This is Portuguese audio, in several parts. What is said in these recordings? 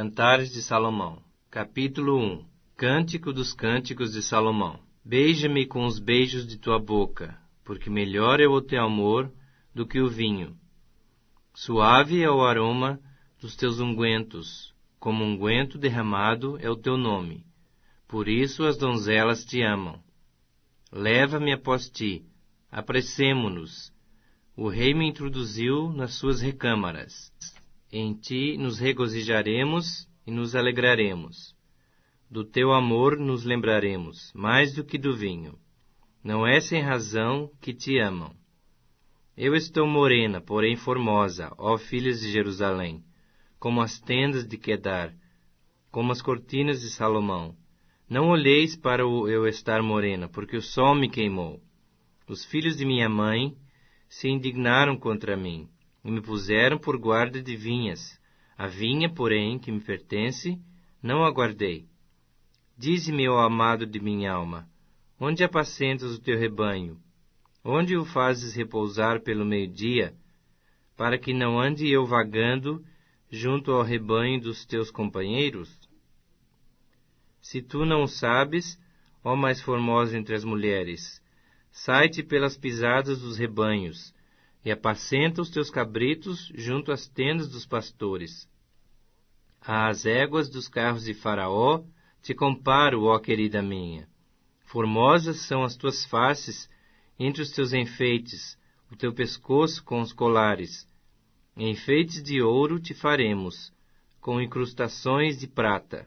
Cantares de Salomão, capítulo 1. Cântico dos Cânticos de Salomão. Beija-me com os beijos de tua boca, porque melhor é o teu amor do que o vinho. Suave é o aroma dos teus ungüentos, como unguento derramado é o teu nome. Por isso as donzelas te amam. Leva-me após ti, apressemo-nos. O rei me introduziu nas suas recâmaras. Em ti nos regozijaremos e nos alegraremos. Do teu amor nos lembraremos, mais do que do vinho. Não é sem razão que te amam. Eu estou morena, porém formosa, ó filhas de Jerusalém, como as tendas de Quedar, como as cortinas de Salomão. Não olheis para eu estar morena, porque o sol me queimou. Os filhos de minha mãe se indignaram contra mim, e me puseram por guarda de vinhas. A vinha, porém, que me pertence, não a guardei. Dize-me, ó amado de minha alma, onde apacentas o teu rebanho? Onde o fazes repousar pelo meio-dia, para que não ande eu vagando junto ao rebanho dos teus companheiros? Se tu não o sabes, ó mais formosa entre as mulheres, sai-te pelas pisadas dos rebanhos, e apacenta os teus cabritos junto às tendas dos pastores. Às éguas dos carros de Faraó te comparo, ó querida minha. Formosas são as tuas faces entre os teus enfeites, o teu pescoço com os colares. Enfeites de ouro te faremos, com incrustações de prata.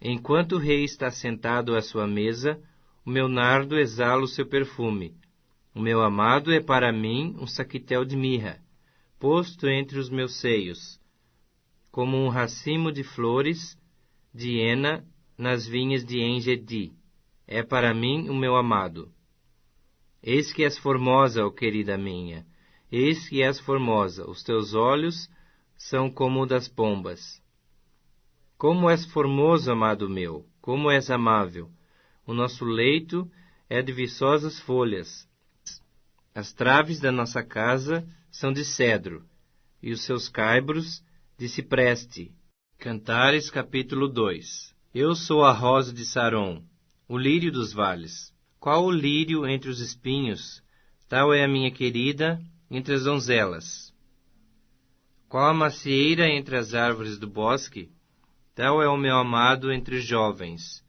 Enquanto o rei está sentado à sua mesa, o meu nardo exala o seu perfume. O meu amado é para mim um saquitel de mirra, posto entre os meus seios, como um racimo de flores de hena nas vinhas de En-Gedi. É para mim o meu amado. Eis que és formosa, ó querida minha, eis que és formosa, os teus olhos são como o das pombas. Como és formoso, amado meu, como és amável. O nosso leito é de viçosas folhas. As traves da nossa casa são de cedro, e os seus caibros de cipreste. Cantares, capítulo 2. Eu sou a rosa de Saron, o lírio dos vales. Qual o lírio entre os espinhos? Tal é a minha querida entre as donzelas. Qual a macieira entre as árvores do bosque? Tal é o meu amado entre os jovens.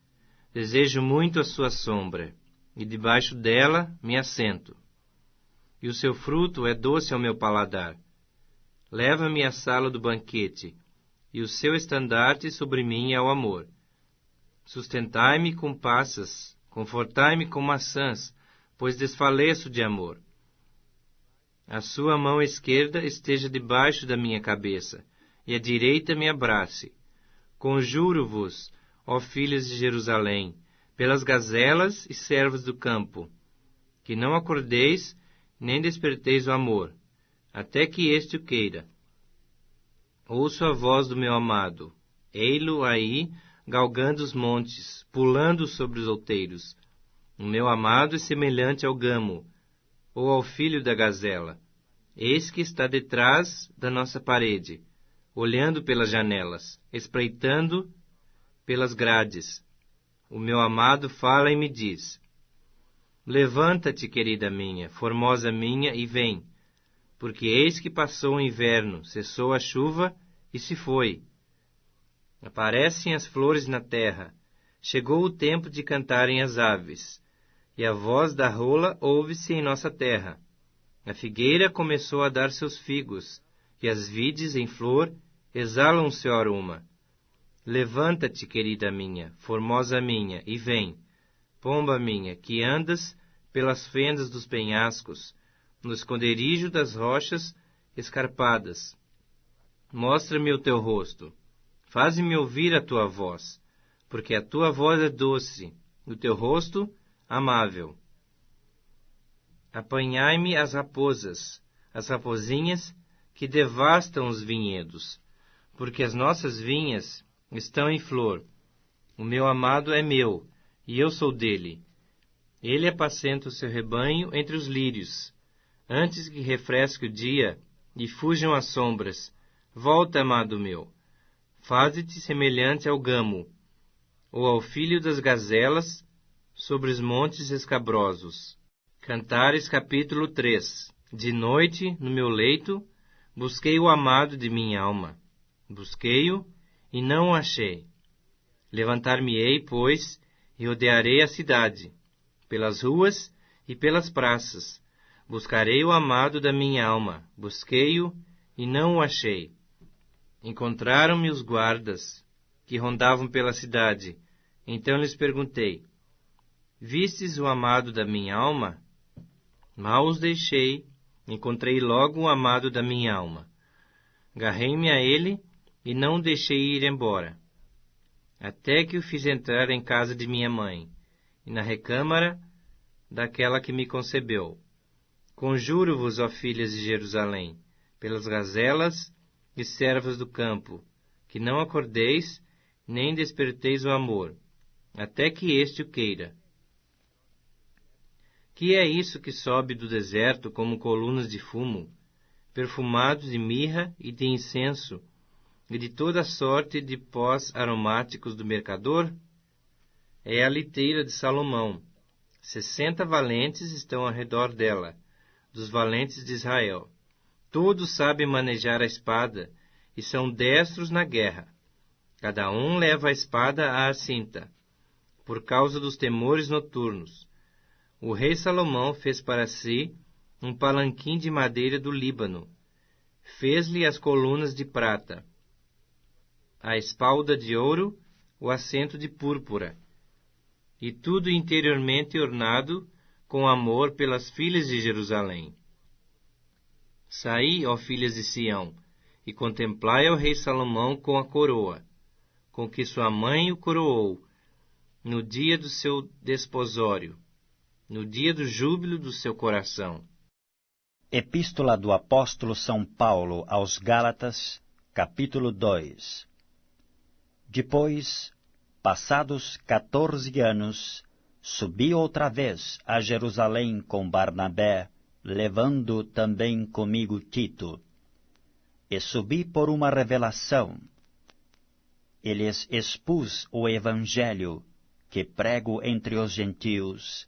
Desejo muito a sua sombra, e debaixo dela me assento. E o seu fruto é doce ao meu paladar. Leva-me à sala do banquete, e o seu estandarte sobre mim é o amor. Sustentai-me com passas, confortai-me com maçãs, pois desfaleço de amor. A sua mão esquerda esteja debaixo da minha cabeça, e a direita me abrace. Conjuro-vos, ó filhas de Jerusalém, pelas gazelas e servas do campo, que não acordeis nem desperteis o amor, até que este o queira. Ouço a voz do meu amado, ei-lo aí, galgando os montes, pulando sobre os outeiros. O meu amado é semelhante ao gamo, ou ao filho da gazela. Eis que está detrás da nossa parede, olhando pelas janelas, espreitando pelas grades. O meu amado fala e me diz: levanta-te, querida minha, formosa minha, e vem, porque eis que passou o inverno, cessou a chuva e se foi. Aparecem as flores na terra, chegou o tempo de cantarem as aves, e a voz da rola ouve-se em nossa terra. A figueira começou a dar seus figos, e as vides em flor exalam o seu aroma. Levanta-te, querida minha, formosa minha, e vem, pomba minha, que andas pelas fendas dos penhascos, no esconderijo das rochas escarpadas. Mostra-me o teu rosto, faze-me ouvir a tua voz, porque a tua voz é doce, o teu rosto amável. Apanhai-me as raposinhas que devastam os vinhedos, porque as nossas vinhas estão em flor. O meu amado é meu, e eu sou dele. Ele apacenta o seu rebanho entre os lírios. Antes que refresque o dia e fujam as sombras, volta, amado meu. Faze-te semelhante ao gamo, ou ao filho das gazelas sobre os montes escabrosos. Cantares capítulo 3. De noite, no meu leito, busquei o amado de minha alma. Busquei-o e não o achei. Levantar-me-ei, pois, e rodearei a cidade, pelas ruas e pelas praças. Buscarei o amado da minha alma. Busquei-o e não o achei. Encontraram-me os guardas, que rondavam pela cidade. Então lhes perguntei: Vistes o amado da minha alma? Mal os deixei, encontrei logo o amado da minha alma. Agarrei-me a ele e não o deixei ir embora, até que o fiz entrar em casa de minha mãe, e na recâmara daquela que me concebeu. Conjuro-vos, ó filhas de Jerusalém, pelas gazelas e servas do campo, que não acordeis, nem desperteis o amor, até que este o queira. Que é isso que sobe do deserto como colunas de fumo, perfumados de mirra e de incenso, e de toda sorte de pós aromáticos do mercador? É a liteira de Salomão. 60 valentes estão ao redor dela, dos valentes de Israel. Todos sabem manejar a espada e são destros na guerra. Cada um leva a espada à cinta, por causa dos temores noturnos. O rei Salomão fez para si um palanquim de madeira do Líbano. Fez-lhe as colunas de prata, a espalda de ouro, o assento de púrpura, e tudo interiormente ornado com amor pelas filhas de Jerusalém. Saí, ó filhas de Sião, e contemplai ao rei Salomão com a coroa, com que sua mãe o coroou, no dia do seu desposório, no dia do júbilo do seu coração. Epístola do Apóstolo São Paulo aos Gálatas, capítulo 2. Depois, passados 14 anos, subi outra vez a Jerusalém com Barnabé, levando também comigo Tito. E subi por uma revelação. E lhes expus o Evangelho que prego entre os gentios,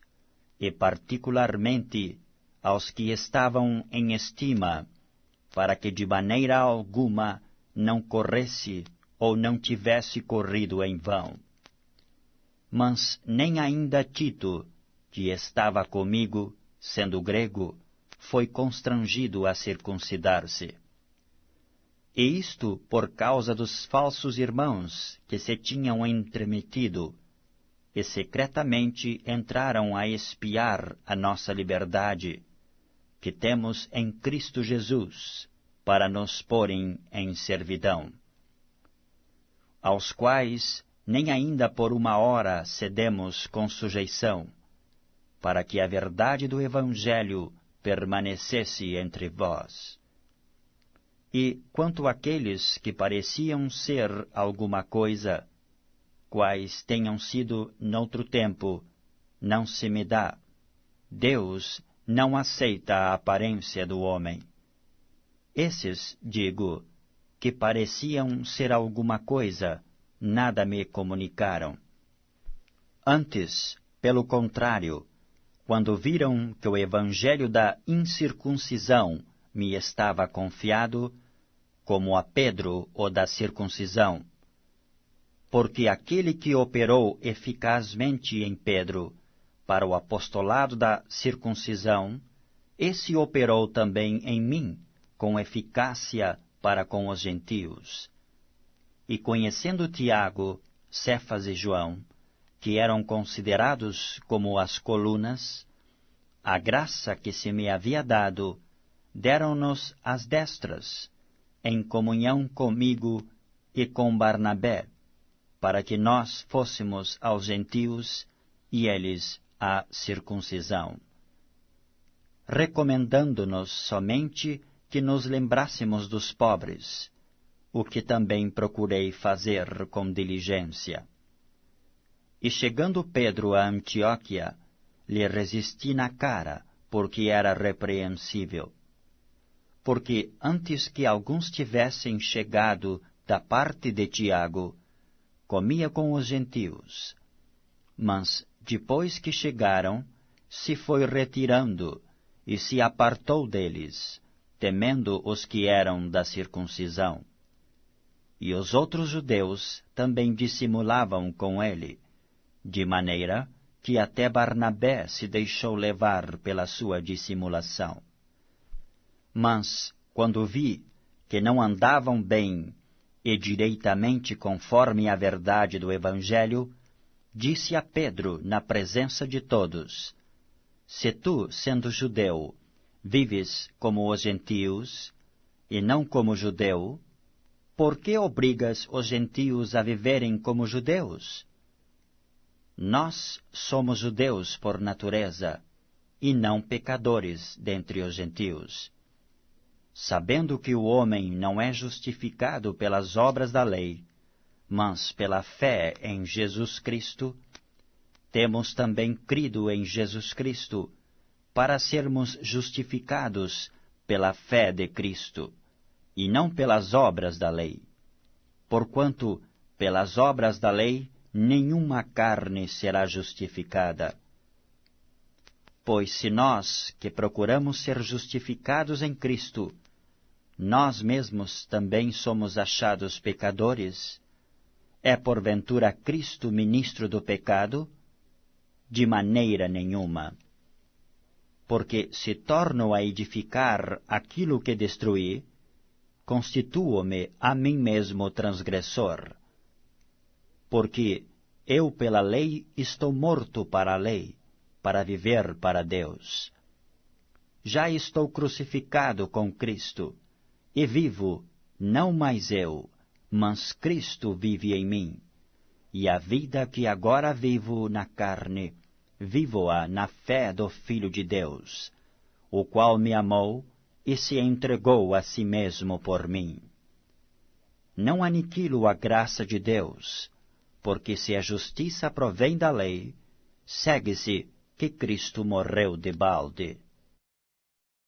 e particularmente aos que estavam em estima, para que de maneira alguma não corresse ou não tivesse corrido em vão. Mas nem ainda Tito, que estava comigo, sendo grego, foi constrangido a circuncidar-se. E isto por causa dos falsos irmãos que se tinham entremetido, e secretamente entraram a espiar a nossa liberdade, que temos em Cristo Jesus, para nos porem em servidão. Aos quais nem ainda por uma hora cedemos com sujeição, para que a verdade do Evangelho permanecesse entre vós. E quanto àqueles que pareciam ser alguma coisa, quais tenham sido noutro tempo, não se me dá. Deus não aceita a aparência do homem. Esses, digo, que pareciam ser alguma coisa, nada me comunicaram. Antes, pelo contrário, quando viram que o evangelho da incircuncisão me estava confiado, como a Pedro o da circuncisão, porque aquele que operou eficazmente em Pedro para o apostolado da circuncisão, esse operou também em mim, com eficácia para com os gentios. E conhecendo Tiago, Cefas e João, que eram considerados como as colunas, a graça que se me havia dado, deram-nos as destras, em comunhão comigo e com Barnabé, para que nós fôssemos aos gentios e eles à circuncisão, recomendando-nos somente que nos lembrássemos dos pobres, o que também procurei fazer com diligência. E chegando Pedro a Antioquia, lhe resisti na cara, porque era repreensível. Porque antes que alguns tivessem chegado da parte de Tiago, comia com os gentios. Mas, depois que chegaram, se foi retirando e se apartou deles, temendo os que eram da circuncisão. E os outros judeus também dissimulavam com ele, de maneira que até Barnabé se deixou levar pela sua dissimulação. Mas, quando vi que não andavam bem e direitamente conforme a verdade do Evangelho, disse a Pedro na presença de todos: Se tu, sendo judeu, vives como os gentios, e não como judeu, por que obrigas os gentios a viverem como judeus? Nós somos judeus por natureza, e não pecadores dentre os gentios. Sabendo que o homem não é justificado pelas obras da lei, mas pela fé em Jesus Cristo, temos também crido em Jesus Cristo, para sermos justificados pela fé de Cristo, e não pelas obras da lei. Porquanto, pelas obras da lei, nenhuma carne será justificada. Pois se nós, que procuramos ser justificados em Cristo, nós mesmos também somos achados pecadores, é porventura Cristo ministro do pecado? De maneira nenhuma. Porque se torno a edificar aquilo que destruí, constituo-me a mim mesmo transgressor. Porque eu pela lei estou morto para a lei, para viver para Deus. Já estou crucificado com Cristo, e vivo, não mais eu, mas Cristo vive em mim. E a vida que agora vivo na carne, vivo-a na fé do Filho de Deus, o qual me amou e se entregou a si mesmo por mim. Não aniquilo a graça de Deus, porque se a justiça provém da lei, segue-se que Cristo morreu de balde.